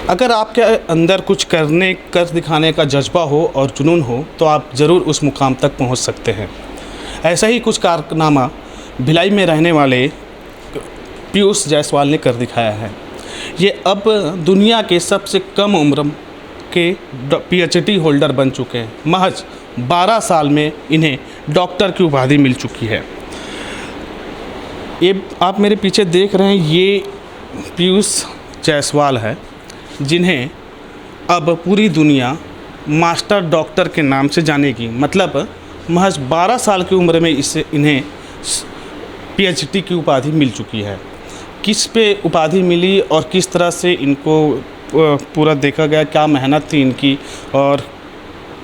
अगर आपके अंदर कुछ कर दिखाने का जज्बा हो और जुनून हो तो आप ज़रूर उस मुकाम तक पहुंच सकते हैं। ऐसा ही कुछ कारनामा भिलाई में रहने वाले पीयूष जायसवाल ने कर दिखाया है। ये अब दुनिया के सबसे कम उम्र के पीएचडी होल्डर बन चुके हैं। महज 12 साल में इन्हें डॉक्टर की उपाधि मिल चुकी है। ये आप मेरे पीछे देख रहे हैं, ये पीयूष जायसवाल है, जिन्हें अब पूरी दुनिया मास्टर डॉक्टर के नाम से जानेगी। मतलब महज 12 साल की उम्र में इन्हें पीएचडी की उपाधि मिल चुकी है। किस पे उपाधि मिली और किस तरह से इनको पूरा देखा गया, क्या मेहनत थी इनकी और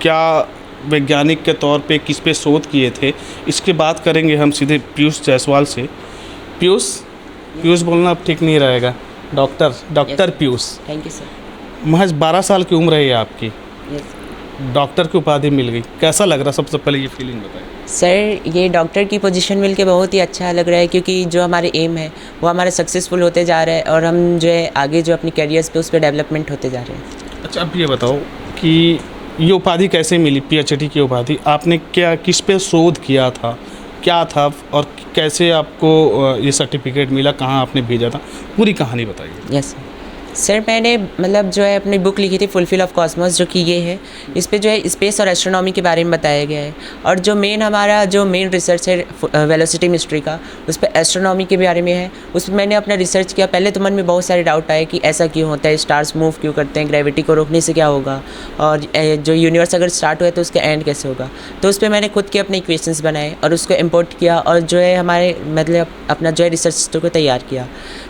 क्या वैज्ञानिक के तौर पे किस पे शोध किए थे, इसके बात करेंगे हम सीधे पीयूष जायसवाल से। पीयूष बोलना अब ठीक नहीं रहेगा, doctor Piyush. Thank you sir. महज 12 साल की उम्र है आपकी, यस डॉक्टर की उपाधि मिल गई, कैसा लग रहा? सबसे पहले ये फीलिंग बताएं। सर, ये डॉक्टर की पोजीशन मिल के बहुत ही अच्छा लग रहा है, क्योंकि जो हमारे एम है वो हमारा सक्सेसफुल होते जा रहा है और हम जो है आगे जो अपनी करियर्स पे उस पर डेवलपमेंट होते जा रहे हैं। अच्छा, अब ये बताओ कि ये उपाधि कैसे मिली, पीएचडी की उपाधि? आपने किस पे शोध किया था, क्या था और कैसे आपको ये सर्टिफिकेट मिला, कहाँ आपने भेजा था, पूरी कहानी बताइए। यस सर, मैंने मतलब जो है अपनी बुक लिखी थी फुलफिल ऑफ कॉस्मोस, जो कि ये है। इस पे जो है स्पेस और एस्ट्रोनॉमी के बारे में बताया गया है और जो मेन रिसर्च है वेलोसिटी मिस्ट्री का, उस पे एस्ट्रोनॉमी के बारे में है। उस पर मैंने अपना रिसर्च किया। पहले तो मन में बहुत सारे डाउट आए कि ऐसा क्यों होता है, स्टार्स मूव क्यों करते हैं, ग्रेविटी को रोकने से क्या होगा और जो यूनिवर्स अगर स्टार्ट हुआ तो उसका एंड कैसे होगा। तो उस पर मैंने खुद के अपने इक्वेशंस बनाए और उसको इम्पोर्ट किया और जो है हमारे मतलब अपना जो है रिसर्च को तैयार किया।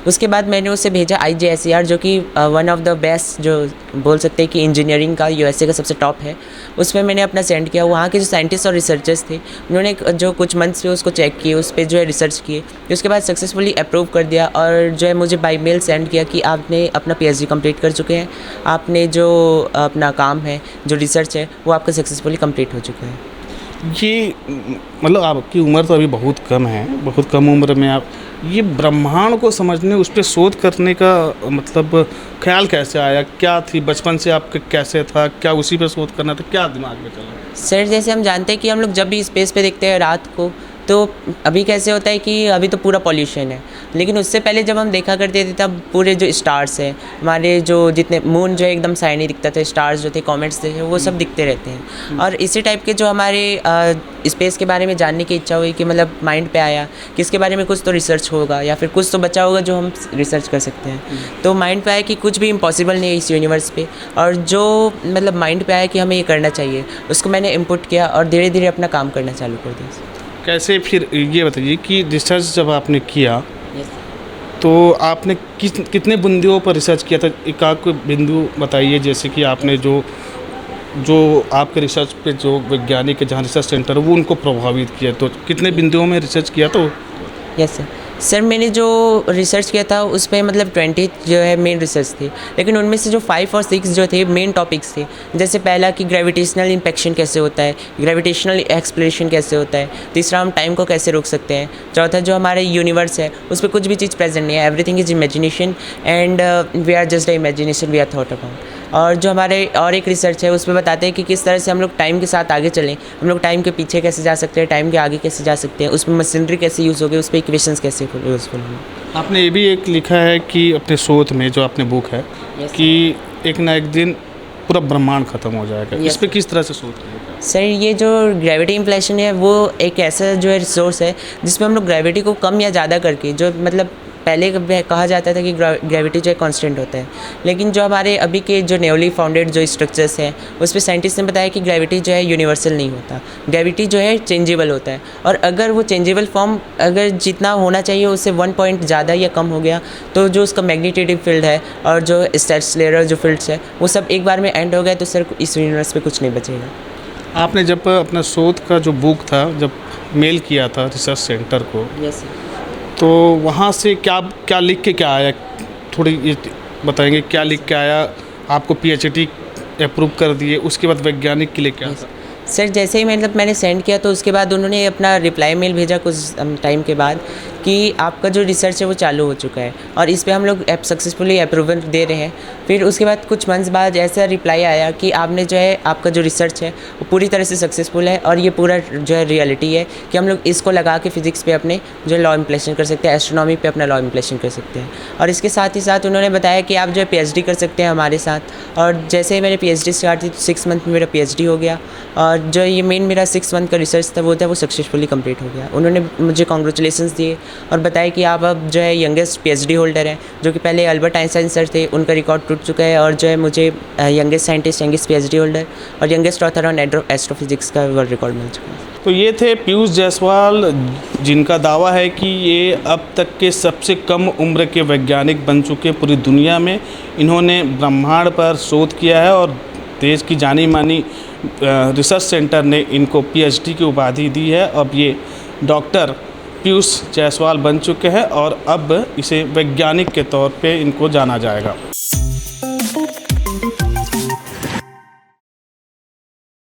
उसके बाद मैंने उसे भेजा IJSER, जो कि वन ऑफ द बेस्ट, जो बोल सकते हैं कि इंजीनियरिंग का USA का सबसे टॉप है। उसमें मैंने अपना सेंड किया। वहाँ के जो साइंटिस्ट और रिसर्चर्स थे, उन्होंने जो कुछ मंथ्स पे उसको चेक किए, उस पर जो है रिसर्च किए। उसके बाद सक्सेसफुली अप्रूव कर दिया और जो है मुझे बाई मेल सेंड किया कि आपने अपना PhD कंप्लीट कर चुके हैं, आपने जो अपना काम है, जो रिसर्च है, वो आपका सक्सेसफुली कंप्लीट हो चुका है। ये मतलब आपकी उम्र तो अभी बहुत कम है, बहुत कम उम्र में आप ये ब्रह्मांड को समझने, उस पर शोध करने का मतलब ख्याल कैसे आया? क्या थी बचपन से आपके, कैसे था, क्या उसी पे शोध करना था, क्या दिमाग में चला? सर, जैसे हम जानते हैं कि हम लोग जब भी स्पेस पे देखते हैं रात को, तो अभी कैसे होता है कि अभी तो पूरा पॉल्यूशन है, लेकिन उससे पहले जब हम देखा करते थे तब पूरे जो स्टार्स हैं हमारे, जो जितने मून जो है एकदम शाइनी दिखता था, स्टार्स जो थे, कॉमेट्स थे, वो सब दिखते रहते हैं। और इसी टाइप के जो हमारे स्पेस के बारे में जानने की इच्छा हुई कि मतलब माइंड पे आया कि इसके बारे में कुछ तो रिसर्च होगा या फिर कुछ तो बचा होगा जो हम रिसर्च कर सकते हैं। तो माइंड पे आया कि कुछ भी इम्पॉसिबल नहीं है इस यूनिवर्स पे, और जो मतलब माइंड पे आया कि हमें ये करना चाहिए, उसको मैंने इनपुट किया और धीरे धीरे अपना काम करना चालू कर दिया। कैसे? फिर ये बताइए कि रिसर्च जब आपने किया तो आपने कितने बिंदुओं पर रिसर्च किया था? एक आध बिंदु बताइए, जैसे कि आपने जो आपके रिसर्च पे जो वैज्ञानिक जहाँ रिसर्च सेंटर वो उनको प्रभावित किया, तो कितने बिंदुओं में रिसर्च किया? तो यस सर, मैंने जो रिसर्च किया था उस पर मतलब 20 जो है मेन रिसर्च थे, लेकिन उनमें से जो 5 और 6 जो थे मेन टॉपिक्स थे। जैसे पहला कि ग्रेविटेशनल इम्पैक्शन कैसे होता है, ग्रेविटेशनल एक्सप्लोरेशन कैसे होता है। तीसरा, हम टाइम को कैसे रोक सकते हैं। चौथा, जो हमारे यूनिवर्स है उस पर कुछ भी चीज़ प्रेजेंट नहीं है, everything is imagination and we are just a imagination we are thought about. और जो हमारे और एक रिसर्च है उसमें बताते हैं कि किस तरह से हम लोग टाइम के साथ आगे चलें, हम लोग टाइम के पीछे कैसे जा सकते हैं, टाइम के आगे कैसे जा सकते हैं, उसमें मशीनरी कैसे यूज़ होगी, उस पर इक्वेशंस कैसे यूज़फुल होंगे। आपने ये भी एक लिखा है कि अपने शोध में, जो आपने बुक है, कि एक ना एक दिन पूरा ब्रह्मांड खत्म हो जाएगा। इस पर किस तरह से शोध किया? सर, ये जो ग्रेविटी इन्फ्लेशन है वो एक ऐसा जो है रिसोर्स है जिसमें हम लोग ग्रेविटी को कम या ज़्यादा करके, जो मतलब पहले कहा जाता था कि ग्रेविटी जो है कांस्टेंट होता है, लेकिन जो हमारे अभी के जो न्यूली फाउंडेड जो स्ट्रक्चर्स हैं उस पर साइंटिस्ट ने बताया कि ग्रेविटी जो है यूनिवर्सल नहीं होता, ग्रेविटी जो है चेंजेबल होता है। और अगर वो चेंजेबल फॉर्म अगर जितना होना चाहिए उससे 1 पॉइंट ज़्यादा या कम हो गया तो जो उसका मैग्नेटिक फील्ड है और जो स्टेलर जो फील्ड्स है वो सब एक बार में एंड हो गया, तो सर इस यूनिवर्स पे कुछ नहीं बचेगा। आपने जब अपना शोध का जो बुक था जब मेल किया था रिसर्च सेंटर को, यस सर, तो वहाँ से क्या लिख के क्या आया? थोड़ी ये बताएंगे, क्या लिख के आया? आपको PhD अप्रूव कर दिए, उसके बाद वैज्ञानिक के लिए क्या था? सर, जैसे ही मैंने सेंड किया तो उसके बाद उन्होंने अपना रिप्लाई मेल भेजा कुछ टाइम के बाद कि आपका जो रिसर्च है वो चालू हो चुका है और इस पे हम लोग सक्सेसफुली अप्रूवल दे रहे हैं। फिर उसके बाद कुछ मंथ्स बाद ऐसा रिप्लाई आया कि आपने जो है आपका जो रिसर्च है वो पूरी तरह से सक्सेसफुल है और ये पूरा जो है रियलिटी है कि हम लोग इसको लगा के फिज़िक्स पे अपने जो लॉ इम्प्लीमेंटेशन कर सकते हैं, एस्ट्रोनॉमी पे अपना लॉ इम्प्लीमेंटेशन कर सकते हैं। और इसके साथ ही साथ उन्होंने बताया कि आप जो है PhD कर सकते हैं हमारे साथ। और जैसे ही मेरी PhD स्टार्ट थी तो 6 मंथ में मेरा PhD हो गया और जो ये मेन मेरा 6 मंथ का रिसर्च था वो सक्सेसफुली कंप्लीट हो गया। उन्होंने मुझे कॉन्ग्रेचुलेशंस दिए और बताया कि आप अब जो है यंगेस्ट PhD होल्डर हैं, जो कि पहले अल्बर्ट आइंस्टाइन सर थे, उनका रिकॉर्ड टूट चुका है और जो है मुझे youngest scientist, youngest PhD holder और यंगेस्ट ऑथर ऑन एस्ट्रोफिजिक्स का वर्ल्ड रिकॉर्ड मिल चुका है। तो ये थे पीयूष जायसवाल, जिनका दावा है कि ये अब तक के सबसे कम उम्र के वैज्ञानिक बन चुके पूरी दुनिया में। इन्होंने ब्रह्मांड पर शोध किया है और देश की जानी मानी रिसर्च सेंटर ने इनको PhD की उपाधि दी है। अब ये डॉक्टर पीयूष जायसवाल बन चुके हैं और अब इसे वैज्ञानिक के तौर पे इनको जाना जाएगा।